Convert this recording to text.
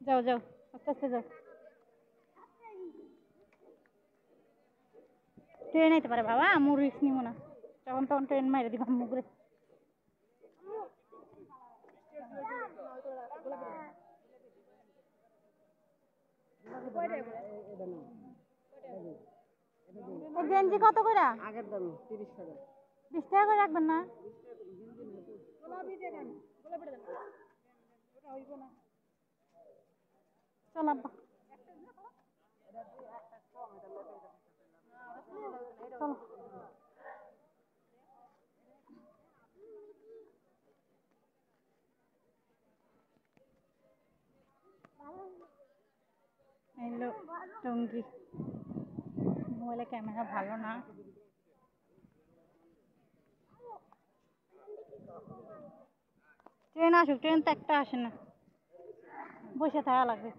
যাও যাও আস্তে আস্তে যাও। ট্রেন আইতে পারে বাবা, আমি রিস্ক নিব না, তখন তখন ট্রেন মাইরে দিবা মুগরে। গেঞ্জি কত করে? আগের দাম 30 টাকা। 20 টাকা করে রাখবেন না? চল আব্বা চলো। এলো টঙ্গি। মোবাইলে ক্যামেরা ভালো না। ট্রেন আসুক, ট্রেন তো একটা আসে না, বসে থাকা লাগবে।